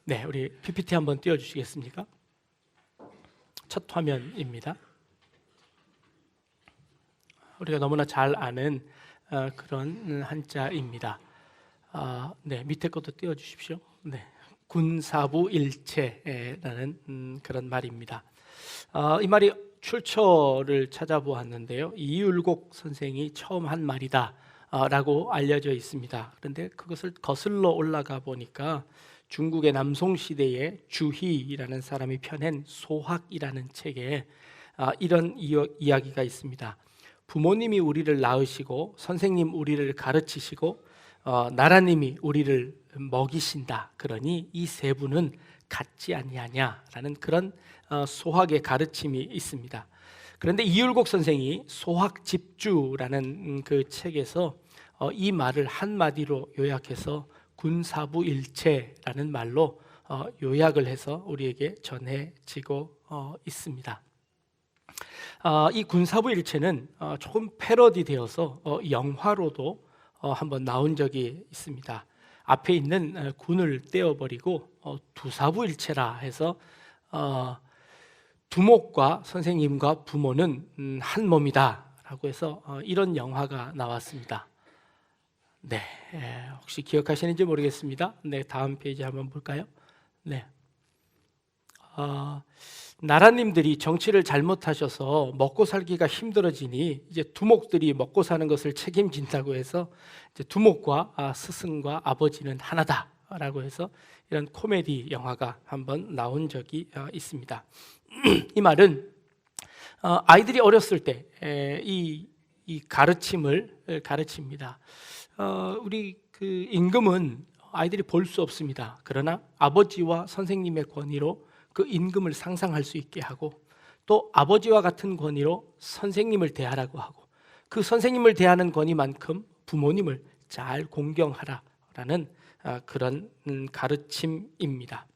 네, 우리 PPT 한번 띄워주시겠습니까? 첫 화면입니다. 우리가 너무나 잘 아는 그런 한자입니다. 네, 밑에 것도 띄워주십시오. 네, 군사부일체라는 그런 말입니다. 이 말이 출처를 찾아보았는데요, 이율곡 선생이 처음 한 말이다 라고 알려져 있습니다. 그런데 그것을 거슬러 올라가 보니까 중국의 남송시대에 주희라는 사람이 펴낸 소학이라는 책에 이런 이야기가 있습니다. 부모님이 우리를 낳으시고 선생님 우리를 가르치시고 나라님이 우리를 먹이신다. 그러니 이 세 분은 같지 아니하냐라는 그런 소학의 가르침이 있습니다. 그런데 이율곡 선생이 소학집주라는 그 책에서 이 말을 한마디로 요약해서 군사부일체라는 말로 요약을 해서 우리에게 전해지고 있습니다. 이 군사부일체는 조금 패러디 되어서 영화로도 한번 나온 적이 있습니다. 앞에 있는 군을 떼어버리고 두사부일체라 해서 두목과 선생님과 부모는 한 몸이다 라고 해서 이런 영화가 나왔습니다. 네, 혹시 기억하시는지 모르겠습니다. 네, 다음 페이지 한번 볼까요? 네, 나라님들이 정치를 잘못하셔서 먹고 살기가 힘들어지니 이제 두목들이 먹고 사는 것을 책임진다고 해서 이제 두목과 스승과 아버지는 하나다라고 해서 이런 코미디 영화가 한번 나온 적이 있습니다. 이 말은 아이들이 어렸을 때 이 가르침을 가르칩니다. 우리 그 임금은 아이들이 볼 수 없습니다. 그러나 아버지와 선생님의 권위로 그 임금을 상상할 수 있게 하고, 또 아버지와 같은 권위로 선생님을 대하라고 하고, 그 선생님을 대하는 권위만큼 부모님을 잘 공경하라라는 그런 가르침입니다.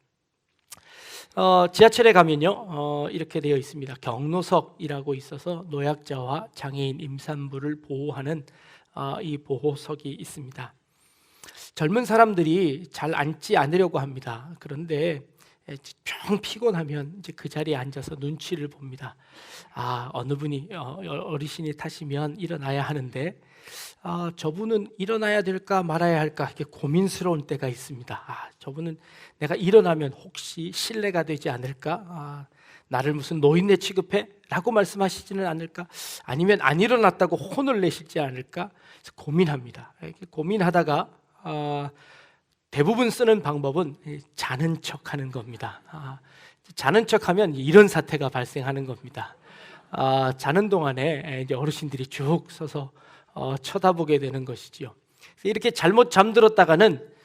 지하철에 가면요, 이렇게 되어 있습니다. 경로석이라고 있어서 노약자와 장애인, 임산부를 보호하는 이 보호석이 있습니다. 젊은 사람들이 잘 앉지 않으려고 합니다. 그런데 좀 피곤하면 이제 그 자리에 앉아서 눈치를 봅니다. 어느 분이 어르신이 타시면 일어나야 하는데 저분은 일어나야 될까 말아야 할까 이렇게 고민스러운 때가 있습니다. 저분은 내가 일어나면 혹시 신뢰가 되지 않을까? 나를 무슨 노인네 취급해? 라고 말씀하시지는 않을까? 아니면 안 일어났다고 혼을 내시지 않을까? 그래서 고민합니다. 이렇게 고민하다가 대부분 쓰는 방법은 자는 척하는 겁니다. 자는 척하면 이런 사태가 발생하는 겁니다. 자는 동안에 이제 어르신들이 쭉 서서 쳐다보게 되는 것이지요. 이렇게 잘못 잠들었다가는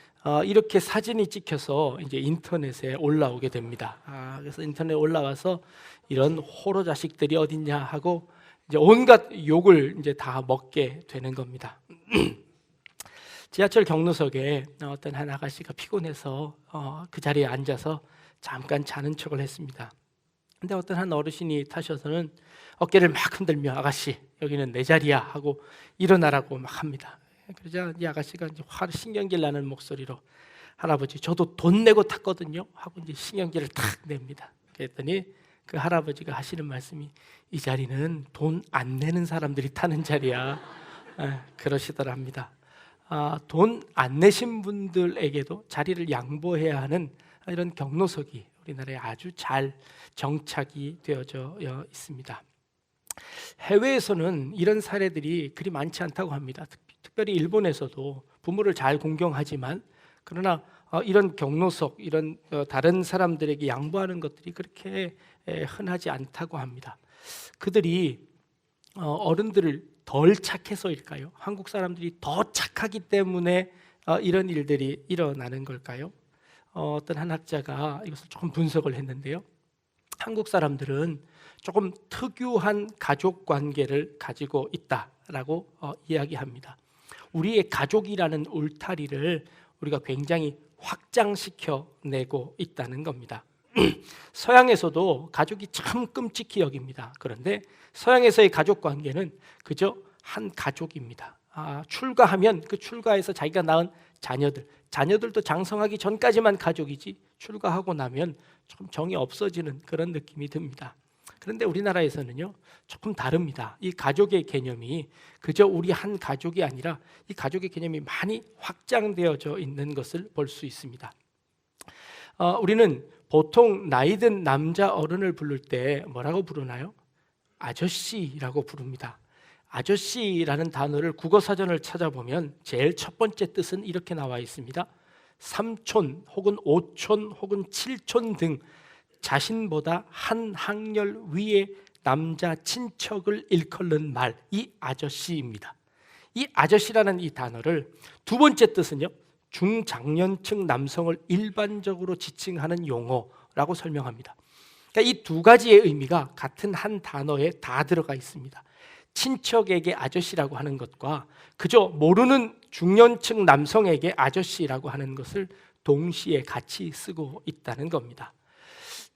이렇게 사진이 찍혀서 이제 인터넷에 올라오게 됩니다. 그래서 인터넷에 올라와서 이런 호로 자식들이 어딨냐 하고 이제 온갖 욕을 이제 다 먹게 되는 겁니다. 지하철 경로석에 어떤 한 아가씨가 피곤해서 그 자리에 앉아서 잠깐 자는 척을 했습니다. 근데 어떤 한 어르신이 타셔서는 어깨를 막 흔들며 아가씨 여기는 내 자리야 하고 일어나라고 막 합니다. 그러자 이 아가씨가 이제 화를 신경질 나는 목소리로 할아버지 저도 돈 내고 탔거든요 하고 이제 신경질을 탁 냅니다. 그랬더니 그 할아버지가 하시는 말씀이 이 자리는 돈 안 내는 사람들이 타는 자리야 그러시더랍니다. 돈 안 내신 분들에게도 자리를 양보해야 하는 이런 경로석이 우리나라에 아주 잘 정착이 되어져 있습니다. 해외에서는 이런 사례들이 그리 많지 않다고 합니다. 특별히 일본에서도 부모를 잘 공경하지만 그러나 이런 경로석, 이런 다른 사람들에게 양보하는 것들이 그렇게 흔하지 않다고 합니다. 그들이 어른들을 덜 착해서일까요? 한국 사람들이 더 착하기 때문에 이런 일들이 일어나는 걸까요? 어떤 한 학자가 이것을 조금 분석을 했는데요, 한국 사람들은 조금 특유한 가족 관계를 가지고 있다라고 이야기합니다. 우리의 가족이라는 울타리를 우리가 굉장히 확장시켜내고 있다는 겁니다. 서양에서도 가족이 참 끔찍히 여깁니다. 그런데 서양에서의 가족 관계는 그저 한 가족입니다. 출가하면 그 출가해서 자기가 낳은 자녀들도 장성하기 전까지만 가족이지 출가하고 나면 좀 정이 없어지는 그런 느낌이 듭니다. 그런데 우리나라에서는요 조금 다릅니다. 이 가족의 개념이 그저 우리 한 가족이 아니라 이 가족의 개념이 많이 확장되어져 있는 것을 볼 수 있습니다. 우리는 보통 나이 든 남자 어른을 부를 때 뭐라고 부르나요? 아저씨라고 부릅니다. 아저씨라는 단어를 국어사전을 찾아보면 제일 첫 번째 뜻은 이렇게 나와 있습니다. 삼촌 혹은 오촌 혹은 칠촌 등 자신보다 한 학년 위의 남자 친척을 일컫는 말, 이 아저씨입니다. 이 아저씨라는 이 단어를 두 번째 뜻은요, 중장년층 남성을 일반적으로 지칭하는 용어라고 설명합니다. 그러니까 이 두 가지의 의미가 같은 한 단어에 다 들어가 있습니다. 친척에게 아저씨라고 하는 것과 그저 모르는 중년층 남성에게 아저씨라고 하는 것을 동시에 같이 쓰고 있다는 겁니다.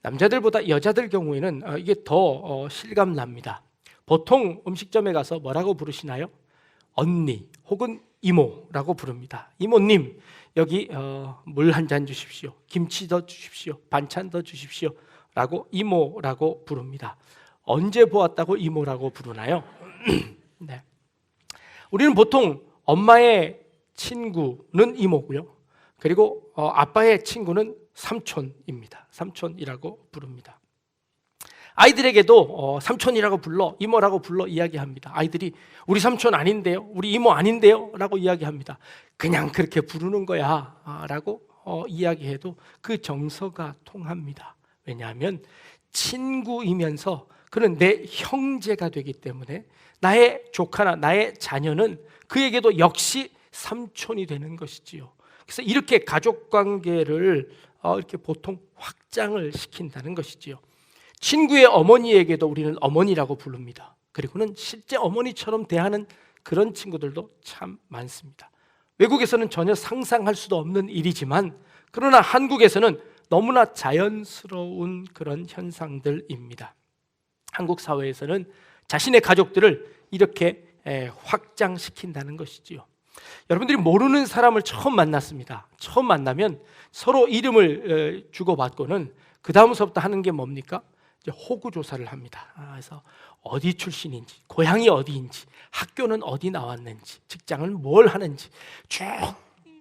남자들보다 여자들 경우에는 이게 더 실감납니다. 보통 음식점에 가서 뭐라고 부르시나요? 언니 혹은 이모라고 부릅니다. 이모님, 여기 물 한 잔 주십시오. 김치 더 주십시오. 반찬 더 주십시오. 라고 이모라고 부릅니다. 언제 보았다고 이모라고 부르나요? 네. 우리는 보통 엄마의 친구는 이모고요. 그리고 아빠의 친구는 삼촌입니다. 삼촌이라고 부릅니다. 아이들에게도 삼촌이라고 불러, 이모라고 불러 이야기합니다. 아이들이 우리 삼촌 아닌데요, 우리 이모 아닌데요 라고 이야기합니다. 그냥 그렇게 부르는 거야 라고 이야기해도 그 정서가 통합니다. 왜냐하면 친구이면서 그는 내 형제가 되기 때문에 나의 조카나 나의 자녀는 그에게도 역시 삼촌이 되는 것이지요. 그래서 이렇게 가족관계를 이렇게 보통 확장을 시킨다는 것이지요. 친구의 어머니에게도 우리는 어머니라고 부릅니다. 그리고는 실제 어머니처럼 대하는 그런 친구들도 참 많습니다. 외국에서는 전혀 상상할 수도 없는 일이지만 그러나 한국에서는 너무나 자연스러운 그런 현상들입니다. 한국 사회에서는 자신의 가족들을 이렇게 확장시킨다는 것이지요. 여러분들이 모르는 사람을 처음 만났습니다. 처음 만나면 서로 이름을 주고받고는 그 다음서부터 하는 게 뭡니까? 이제 호구 조사를 합니다. 그래서 어디 출신인지, 고향이 어디인지, 학교는 어디 나왔는지, 직장은 뭘 하는지 쭉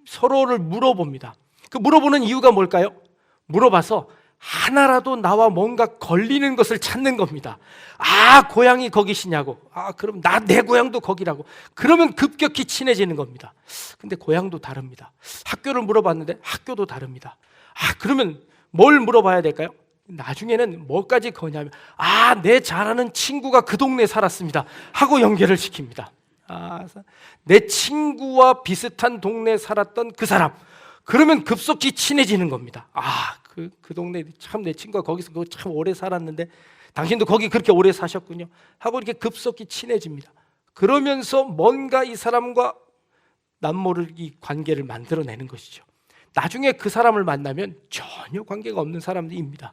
서로를 물어봅니다. 그 물어보는 이유가 뭘까요? 물어봐서 하나라도 나와 뭔가 걸리는 것을 찾는 겁니다. 고향이 거기시냐고. 그럼 내 고향도 거기라고. 그러면 급격히 친해지는 겁니다. 근데 고향도 다릅니다. 학교를 물어봤는데 학교도 다릅니다. 그러면 뭘 물어봐야 될까요? 나중에는 뭐까지 거냐면 내 잘 아는 친구가 그 동네에 살았습니다 하고 연결을 시킵니다. 내 친구와 비슷한 동네에 살았던 그 사람, 그러면 급속히 친해지는 겁니다. 그 동네 참 내 친구가 거기서 참 오래 살았는데 당신도 거기 그렇게 오래 사셨군요 하고 이렇게 급속히 친해집니다. 그러면서 뭔가 이 사람과 남모르기 관계를 만들어내는 것이죠. 나중에 그 사람을 만나면 전혀 관계가 없는 사람들입니다.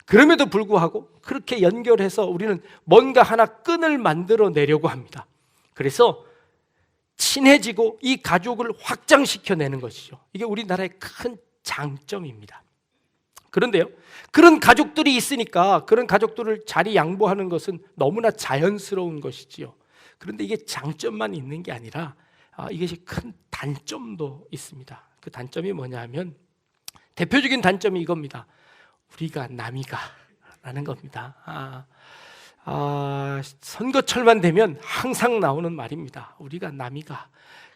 그럼에도 불구하고 그렇게 연결해서 우리는 뭔가 하나 끈을 만들어내려고 합니다. 그래서 친해지고 이 가족을 확장시켜내는 것이죠. 이게 우리나라의 큰 장점입니다. 그런데요, 그런 가족들이 있으니까 그런 가족들을 자리 양보하는 것은 너무나 자연스러운 것이지요. 그런데 이게 장점만 있는 게 아니라 이것이 큰 단점도 있습니다. 그 단점이 뭐냐 하면 대표적인 단점이 이겁니다. 우리가 남이가 라는 겁니다. 선거철만 되면 항상 나오는 말입니다. 우리가 남이가.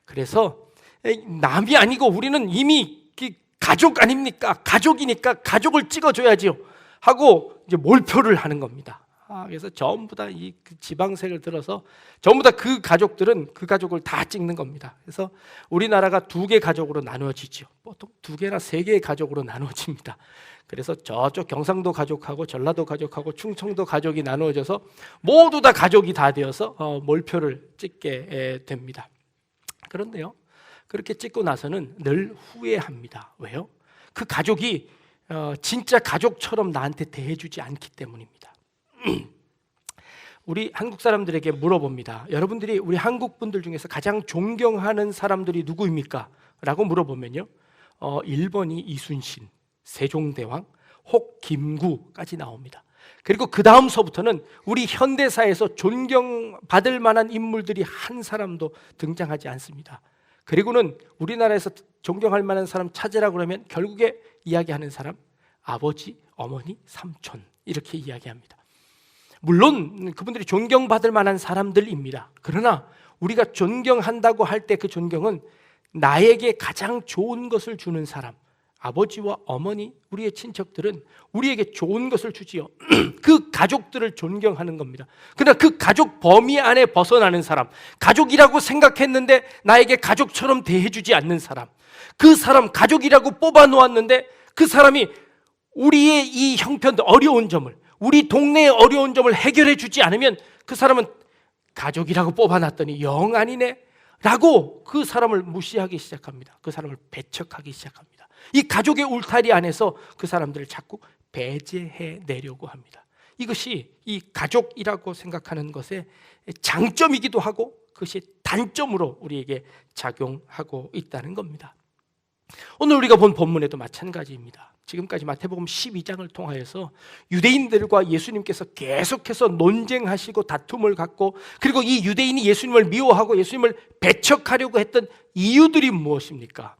그래서 남이 아니고 우리는 이미 가족 아닙니까? 가족이니까 가족을 찍어줘야지요 하고 이제 몰표를 하는 겁니다. 그래서 전부 다 이 지방색을 들어서 전부 다 그 가족들은 그 가족을 다 찍는 겁니다. 그래서 우리나라가 두 개 가족으로 나누어지죠. 보통 두 개나 세 개의 가족으로 나누어집니다. 그래서 저쪽 경상도 가족하고 전라도 가족하고 충청도 가족이 나누어져서 모두 다 가족이 다 되어서 몰표를 찍게 됩니다. 그런데요, 그렇게 찍고 나서는 늘 후회합니다. 왜요? 그 가족이 진짜 가족처럼 나한테 대해주지 않기 때문입니다. 우리 한국 사람들에게 물어봅니다. 여러분들이 우리 한국 분들 중에서 가장 존경하는 사람들이 누구입니까? 라고 물어보면요, 1번이 이순신, 세종대왕, 혹 김구까지 나옵니다. 그리고 그 다음서부터는 우리 현대사에서 존경받을 만한 인물들이 한 사람도 등장하지 않습니다. 그리고는 우리나라에서 존경할 만한 사람 찾으라고 그러면 결국에 이야기하는 사람, 아버지, 어머니, 삼촌, 이렇게 이야기합니다. 물론 그분들이 존경받을 만한 사람들입니다. 그러나 우리가 존경한다고 할 때 그 존경은 나에게 가장 좋은 것을 주는 사람, 아버지와 어머니, 우리의 친척들은 우리에게 좋은 것을 주지요. 그 가족들을 존경하는 겁니다. 그러나 그 가족 범위 안에 벗어나는 사람, 가족이라고 생각했는데 나에게 가족처럼 대해주지 않는 사람, 그 사람 가족이라고 뽑아놓았는데 그 사람이 우리의 이 형편도 어려운 점을, 우리 동네의 어려운 점을 해결해 주지 않으면 그 사람은 가족이라고 뽑아놨더니 영 아니네 라고 그 사람을 무시하기 시작합니다. 그 사람을 배척하기 시작합니다. 이 가족의 울타리 안에서 그 사람들을 자꾸 배제해 내려고 합니다. 이것이 이 가족이라고 생각하는 것의 장점이기도 하고 그것이 단점으로 우리에게 작용하고 있다는 겁니다. 오늘 우리가 본 본문에도 마찬가지입니다. 지금까지 마태복음 12장을 통하여서 유대인들과 예수님께서 계속해서 논쟁하시고 다툼을 갖고, 그리고 이 유대인이 예수님을 미워하고 예수님을 배척하려고 했던 이유들이 무엇입니까?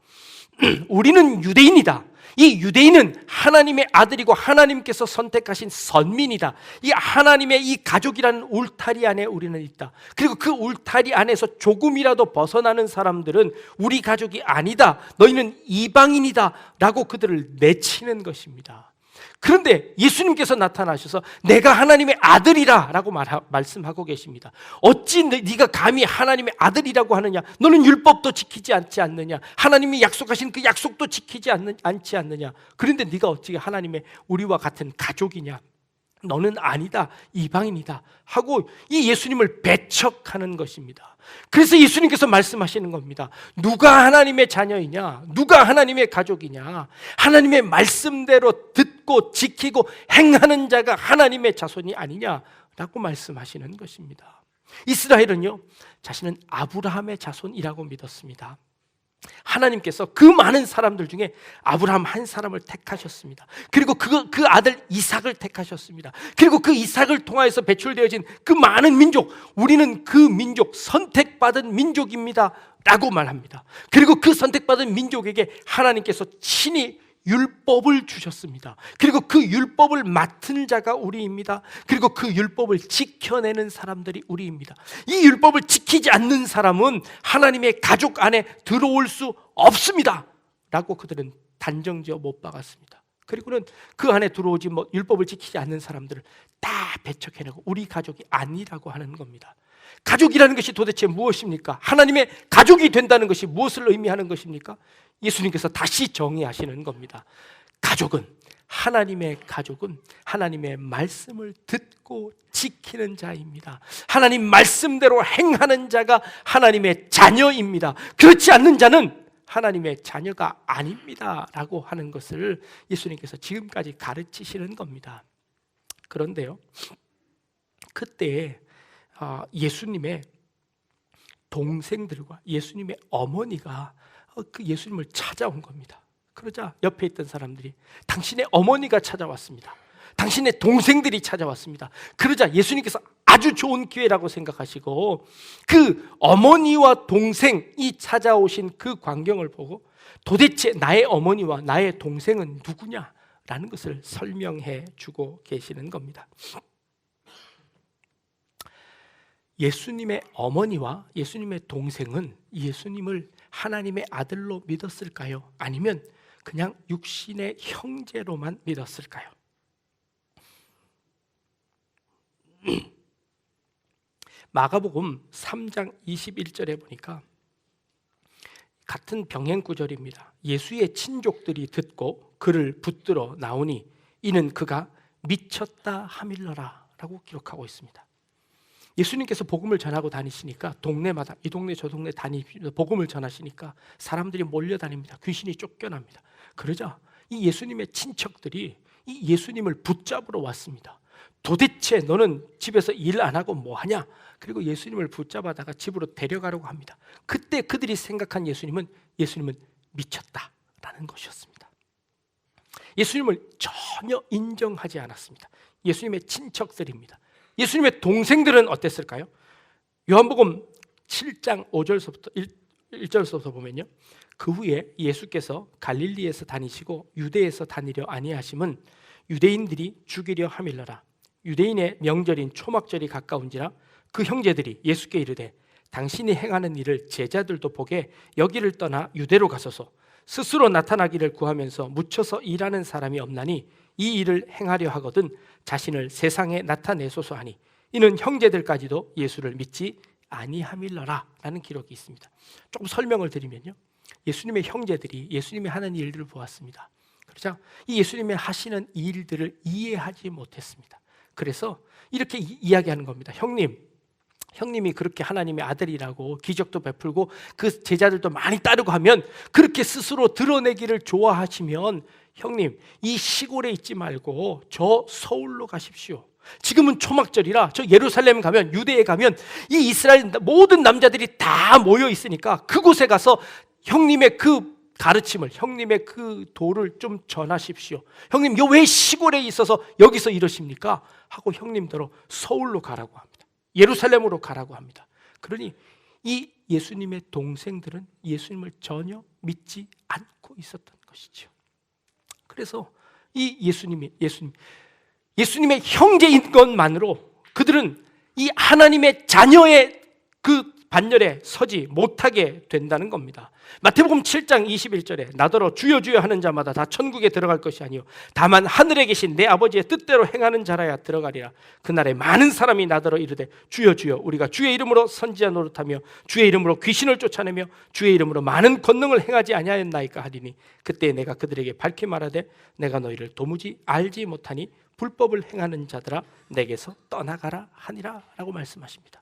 우리는 유대인이다. 이 유대인은 하나님의 아들이고 하나님께서 선택하신 선민이다. 이 하나님의 이 가족이라는 울타리 안에 우리는 있다. 그리고 그 울타리 안에서 조금이라도 벗어나는 사람들은 우리 가족이 아니다. 너희는 이방인이다 라고 그들을 내치는 것입니다. 그런데 예수님께서 나타나셔서 내가 하나님의 아들이라 라고 말씀하고 계십니다. 어찌 네가 감히 하나님의 아들이라고 하느냐? 너는 율법도 지키지 않지 않느냐? 하나님이 약속하신 그 약속도 지키지 않지 않느냐? 그런데 네가 어찌 하나님의 우리와 같은 가족이냐? 너는 아니다, 이방인이다 하고 이 예수님을 배척하는 것입니다. 그래서 예수님께서 말씀하시는 겁니다. 누가 하나님의 자녀이냐? 누가 하나님의 가족이냐? 하나님의 말씀대로 듣고 지키고 행하는 자가 하나님의 자손이 아니냐라고 말씀하시는 것입니다. 이스라엘은요, 자신은 아브라함의 자손이라고 믿었습니다. 하나님께서 그 많은 사람들 중에 아브라함 한 사람을 택하셨습니다. 그리고 그 아들 이삭을 택하셨습니다. 그리고 그 이삭을 통하여서 배출되어진 그 많은 민족, 우리는 그 민족, 선택받은 민족입니다 라고 말합니다. 그리고 그 선택받은 민족에게 하나님께서 친히 율법을 주셨습니다. 그리고 그 율법을 맡은 자가 우리입니다. 그리고 그 율법을 지켜내는 사람들이 우리입니다. 이 율법을 지키지 않는 사람은 하나님의 가족 안에 들어올 수 없습니다 라고 그들은 단정지어 못 박았습니다. 그리고는 그 안에 들어오지 율법을 지키지 않는 사람들을 다 배척해내고 우리 가족이 아니라고 하는 겁니다. 가족이라는 것이 도대체 무엇입니까? 하나님의 가족이 된다는 것이 무엇을 의미하는 것입니까? 예수님께서 다시 정의하시는 겁니다. 하나님의 가족은 하나님의 말씀을 듣고 지키는 자입니다. 하나님 말씀대로 행하는 자가 하나님의 자녀입니다. 그렇지 않는 자는 하나님의 자녀가 아닙니다 라고 하는 것을 예수님께서 지금까지 가르치시는 겁니다. 그런데요, 그때 예수님의 동생들과 예수님의 어머니가 그 예수님을 찾아온 겁니다. 그러자 옆에 있던 사람들이 당신의 어머니가 찾아왔습니다. 당신의 동생들이 찾아왔습니다. 그러자 예수님께서 아주 좋은 기회라고 생각하시고 그 어머니와 동생이 찾아오신 그 광경을 보고 도대체 나의 어머니와 나의 동생은 누구냐라는 것을 설명해 주고 계시는 겁니다. 예수님의 어머니와 예수님의 동생은 예수님을 하나님의 아들로 믿었을까요? 아니면 그냥 육신의 형제로만 믿었을까요? 마가복음 3장 21절에 보니까 같은 병행 구절입니다. 예수의 친족들이 듣고 그를 붙들어 나오니 이는 그가 미쳤다 하밀러라 라고 기록하고 있습니다. 예수님께서 복음을 전하고 다니시니까 동네마다 이 동네 저 동네 복음을 전하시니까 사람들이 몰려다닙니다. 귀신이 쫓겨납니다. 그러자 이 예수님의 친척들이 이 예수님을 붙잡으러 왔습니다. 도대체 너는 집에서 일 안 하고 뭐 하냐? 그리고 예수님을 붙잡아다가 집으로 데려가려고 합니다. 그때 그들이 생각한 예수님은 미쳤다라는 것이었습니다. 예수님을 전혀 인정하지 않았습니다. 예수님의 친척들입니다. 예수님의 동생들은 어땠을까요? 요한복음 7장 5절서부터 1절서부터 보면요, 그 후에 예수께서 갈릴리에서 다니시고 유대에서 다니려 아니하심은 유대인들이 죽이려 함일러라. 유대인의 명절인 초막절이 가까운지라 그 형제들이 예수께 이르되 당신이 행하는 일을 제자들도 보게 여기를 떠나 유대로 가소서. 스스로 나타나기를 구하면서 묻혀서 일하는 사람이 없나니 이 일을 행하려 하거든 자신을 세상에 나타내소서 하니 이는 형제들까지도 예수를 믿지 아니함일러라 라는 기록이 있습니다. 조금 설명을 드리면요, 예수님의 형제들이 예수님이 하는 일들을 보았습니다. 그렇죠? 이 예수님의 하시는 일들을 이해하지 못했습니다. 그래서 이렇게 이야기하는 겁니다. 형님이 그렇게 하나님의 아들이라고 기적도 베풀고 그 제자들도 많이 따르고 하면, 그렇게 스스로 드러내기를 좋아하시면 형님 이 시골에 있지 말고 저 서울로 가십시오. 지금은 초막절이라 저 예루살렘 가면, 유대에 가면 이 이스라엘 모든 남자들이 다 모여 있으니까 그곳에 가서 형님의 그 가르침을, 형님의 그 도를 좀 전하십시오. 형님 왜 시골에 있어서 여기서 이러십니까? 하고 형님대로 서울로 가라고 합니다. 예루살렘으로 가라고 합니다. 그러니 이 예수님의 동생들은 예수님을 전혀 믿지 않고 있었던 것이죠. 그래서 이 예수님의 형제인 것만으로 그들은 이 하나님의 자녀의 그 반열에 서지 못하게 된다는 겁니다. 마태복음 7장 21절에 나더러 주여 주여 하는 자마다 다 천국에 들어갈 것이 아니요 다만 하늘에 계신 내 아버지의 뜻대로 행하는 자라야 들어가리라. 그날에 많은 사람이 나더러 이르되 주여 주여 우리가 주의 이름으로 선지자 노릇하며 주의 이름으로 귀신을 쫓아내며 주의 이름으로 많은 권능을 행하지 아니하였나이까 하리니 그때 내가 그들에게 밝히 말하되 내가 너희를 도무지 알지 못하니 불법을 행하는 자들아 내게서 떠나가라 하니라 라고 말씀하십니다.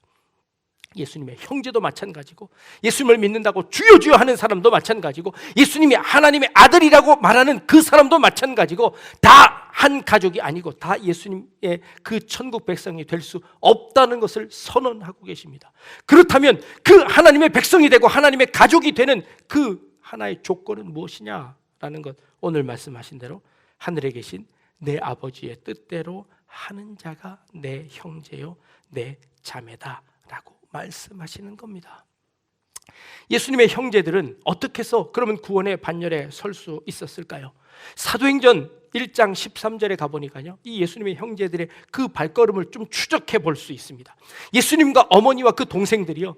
예수님의 형제도 마찬가지고, 예수님을 믿는다고 주여 주여 하는 사람도 마찬가지고, 예수님이 하나님의 아들이라고 말하는 그 사람도 마찬가지고, 다 한 가족이 아니고 다 예수님의 그 천국 백성이 될 수 없다는 것을 선언하고 계십니다. 그렇다면 그 하나님의 백성이 되고 하나님의 가족이 되는 그 하나의 조건은 무엇이냐라는 것, 오늘 말씀하신 대로 하늘에 계신 내 아버지의 뜻대로 하는 자가 내 형제요 내 자매다 라고 말씀하시는 겁니다. 예수님의 형제들은 어떻게 해서 그러면 구원의 반열에 설 수 있었을까요? 사도행전 1장 13절에 가보니까요, 이 예수님의 형제들의 그 발걸음을 좀 추적해 볼 수 있습니다. 예수님과 어머니와 그 동생들이요,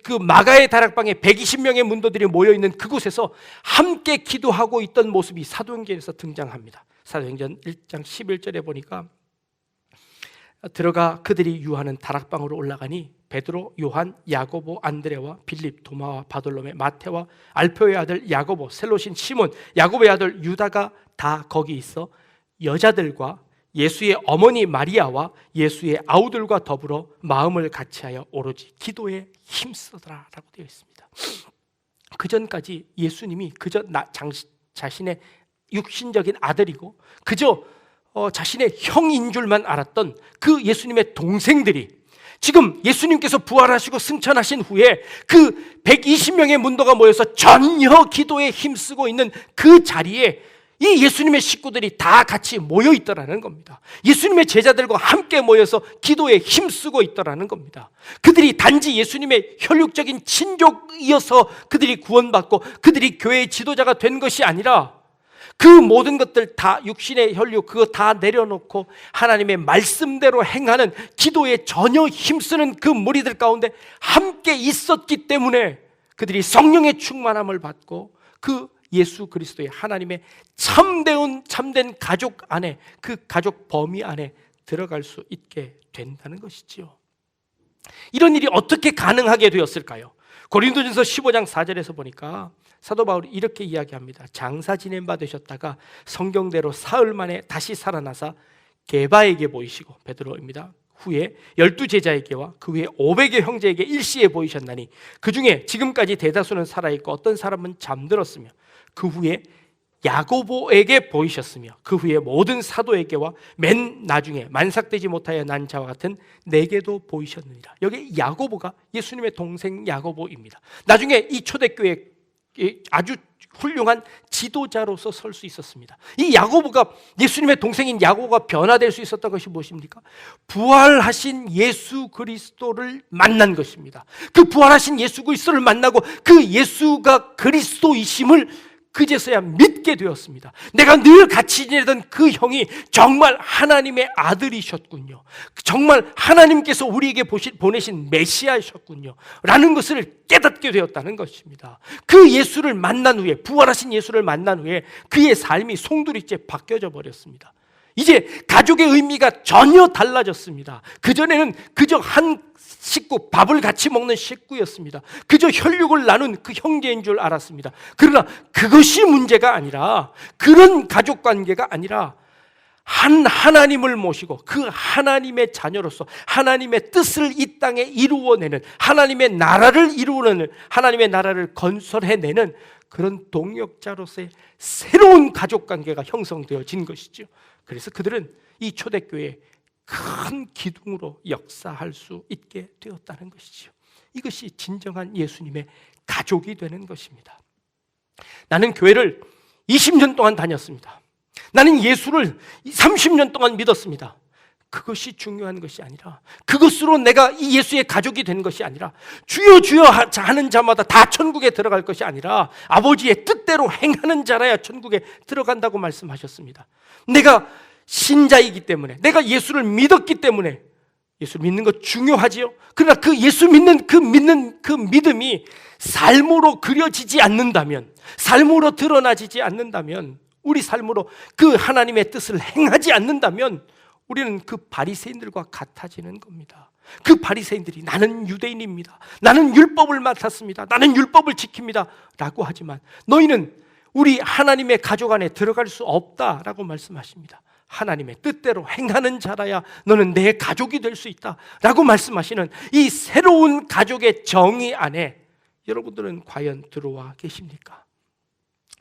그 마가의 다락방에 120명의 문도들이 모여있는 그곳에서 함께 기도하고 있던 모습이 사도행전에서 등장합니다. 사도행전 1장 11절에 보니까 들어가 그들이 유하는 다락방으로 올라가니 베드로, 요한, 야고보, 안드레와 빌립, 도마와 바돌로메, 마테와 알페오의 아들 야고보, 셀로신 시몬, 야고보의 아들 유다가 다 거기 있어 여자들과 예수의 어머니 마리아와 예수의 아우들과 더불어 마음을 같이하여 오로지 기도에 힘쓰더라라고 되어 있습니다. 그 전까지 예수님이 그저 자신의 육신적인 아들이고 그저 자신의 형인 줄만 알았던 그 예수님의 동생들이 지금 예수님께서 부활하시고 승천하신 후에 그 120명의 문도가 모여서 전혀 기도에 힘쓰고 있는 그 자리에 이 예수님의 식구들이 다 같이 모여 있더라는 겁니다. 예수님의 제자들과 함께 모여서 기도에 힘쓰고 있더라는 겁니다. 그들이 단지 예수님의 혈육적인 친족이어서 그들이 구원받고 그들이 교회의 지도자가 된 것이 아니라 그 모든 것들 다 육신의 혈육 그거 다 내려놓고 하나님의 말씀대로 행하는 기도에 전혀 힘쓰는 그 무리들 가운데 함께 있었기 때문에 그들이 성령의 충만함을 받고 그 예수 그리스도의 하나님의 참된 가족 안에, 그 가족 범위 안에 들어갈 수 있게 된다는 것이지요. 이런 일이 어떻게 가능하게 되었을까요? 고린도전서 15장 4절에서 보니까 사도 바울이 이렇게 이야기합니다. 장사 지낸 바 되셨다가 성경대로 사흘 만에 다시 살아나사 게바에게 보이시고, 베드로입니다. 후에 12제자에게와 그 후에 500여 형제에게 일시에 보이셨나니 그 중에 지금까지 대다수는 살아있고 어떤 사람은 잠들었으며 그 후에 야고보에게 보이셨으며 그 후에 모든 사도에게와 맨 나중에 만삭되지 못하여 난 자와 같은 내게도 보이셨느니라. 여기 야고보가 예수님의 동생 야고보입니다. 나중에 이 초대교회 아주 훌륭한 지도자로서 설 수 있었습니다. 이 야고보가, 예수님의 동생인 야고보가 변화될 수 있었던 것이 무엇입니까? 부활하신 예수 그리스도를 만난 것입니다. 그 부활하신 예수 그리스도를 만나고 그 예수가 그리스도이심을 그제서야 믿게 되었습니다. 내가 늘 같이 지내던 그 형이 정말 하나님의 아들이셨군요. 정말 하나님께서 우리에게 보내신 메시아이셨군요. 라는 것을 깨닫게 되었다는 것입니다. 그 예수를 만난 후에, 부활하신 예수를 만난 후에 그의 삶이 송두리째 바뀌어져 버렸습니다. 이제 가족의 의미가 전혀 달라졌습니다. 그전에는 그저 한 식구, 밥을 같이 먹는 식구였습니다. 그저 혈육을 나눈 그 형제인 줄 알았습니다. 그러나 그것이 문제가 아니라, 그런 가족 관계가 아니라 한 하나님을 모시고 그 하나님의 자녀로서 하나님의 뜻을 이 땅에 이루어내는, 하나님의 나라를 이루어내는, 하나님의 나라를 건설해내는 그런 동역자로서의 새로운 가족 관계가 형성되어진 것이죠. 그래서 그들은 이 초대교회에 큰 기둥으로 역사할 수 있게 되었다는 것이죠. 이것이 진정한 예수님의 가족이 되는 것입니다. 나는 교회를 20년 동안 다녔습니다. 나는 예수를 30년 동안 믿었습니다. 그것이 중요한 것이 아니라, 그것으로 내가 이 예수의 가족이 된 것이 아니라, 주여 주여 하는 자마다 다 천국에 들어갈 것이 아니라 아버지의 뜻대로 행하는 자라야 천국에 들어간다고 말씀하셨습니다. 내가 신자이기 때문에, 내가 예수를 믿었기 때문에, 예수를 믿는 것 중요하지요. 그러나 그 예수 믿는 그 믿음이 삶으로 그려지지 않는다면, 삶으로 드러나지지 않는다면, 우리 삶으로 그 하나님의 뜻을 행하지 않는다면 우리는 그 바리새인들과 같아지는 겁니다. 그 바리새인들이 나는 유대인입니다, 나는 율법을 맡았습니다, 나는 율법을 지킵니다 라고 하지만 너희는 우리 하나님의 가족 안에 들어갈 수 없다라고 말씀하십니다. 하나님의 뜻대로 행하는 자라야 너는 내 가족이 될 수 있다 라고 말씀하시는 이 새로운 가족의 정의 안에 여러분들은 과연 들어와 계십니까?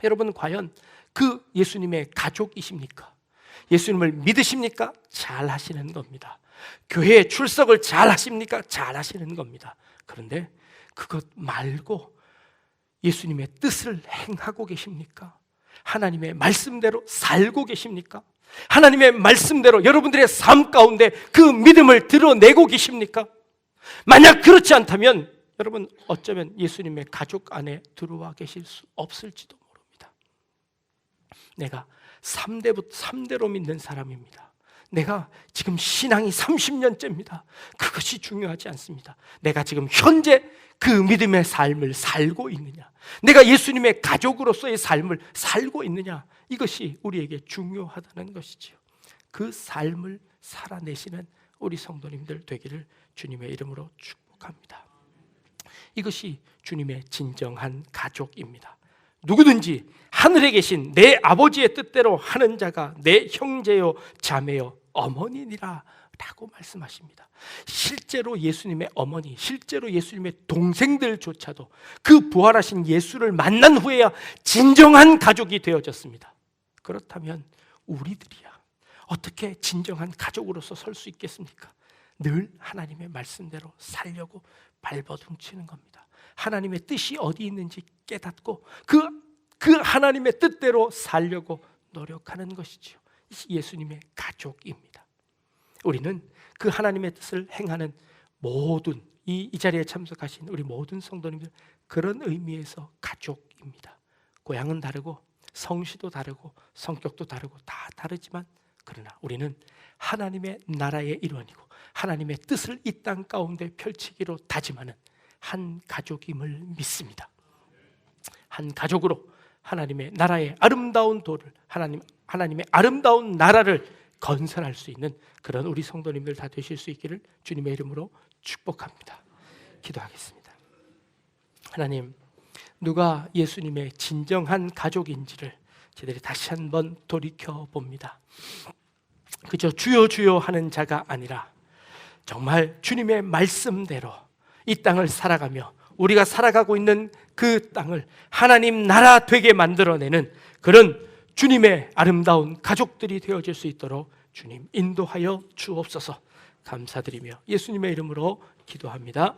여러분 과연 그 예수님의 가족이십니까? 예수님을 믿으십니까? 잘 하시는 겁니다. 교회에 출석을 잘 하십니까? 잘 하시는 겁니다. 그런데 그것 말고 예수님의 뜻을 행하고 계십니까? 하나님의 말씀대로 살고 계십니까? 하나님의 말씀대로 여러분들의 삶 가운데 그 믿음을 드러내고 계십니까? 만약 그렇지 않다면 여러분 어쩌면 예수님의 가족 안에 들어와 계실 수 없을지도 모릅니다. 내가 3대로 믿는 사람입니다. 내가 지금 신앙이 30년째입니다. 그것이 중요하지 않습니다. 내가 지금 현재 그 믿음의 삶을 살고 있느냐, 내가 예수님의 가족으로서의 삶을 살고 있느냐, 이것이 우리에게 중요하다는 것이지요. 그 삶을 살아내시는 우리 성도님들 되기를 주님의 이름으로 축복합니다. 이것이 주님의 진정한 가족입니다. 누구든지 하늘에 계신 내 아버지의 뜻대로 하는 자가 내 형제요 자매요 어머니니라 라고 말씀하십니다. 실제로 예수님의 어머니, 실제로 예수님의 동생들조차도 그 부활하신 예수를 만난 후에야 진정한 가족이 되어졌습니다. 그렇다면 우리들이야 어떻게 진정한 가족으로서 설 수 있겠습니까? 늘 하나님의 말씀대로 살려고 발버둥치는 겁니다. 하나님의 뜻이 어디 있는지 깨닫고 그 하나님의 뜻대로 살려고 노력하는 것이죠. 예수님의 가족입니다. 우리는 그 하나님의 뜻을 행하는 모든 이 자리에 참석하신 우리 모든 성도님들, 그런 의미에서 가족입니다. 고향은 다르고 성씨도 다르고 성격도 다르고 다 다르지만, 그러나 우리는 하나님의 나라의 일원이고 하나님의 뜻을 이 땅 가운데 펼치기로 다짐하는 한 가족임을 믿습니다. 한 가족으로 하나님의 나라의 아름다운 도를, 하나님의 아름다운 나라를 건설할 수 있는 그런 우리 성도님들 다 되실 수 있기를 주님의 이름으로 축복합니다. 기도하겠습니다. 하나님, 누가 예수님의 진정한 가족인지를 저희들이 다시 한번 돌이켜 봅니다. 그저 주여 주여 하는 자가 아니라 정말 주님의 말씀대로 이 땅을 살아가며 우리가 살아가고 있는 그 땅을 하나님 나라 되게 만들어내는 그런 주님의 아름다운 가족들이 되어질 수 있도록 주님 인도하여 주옵소서. 감사드리며 예수님의 이름으로 기도합니다.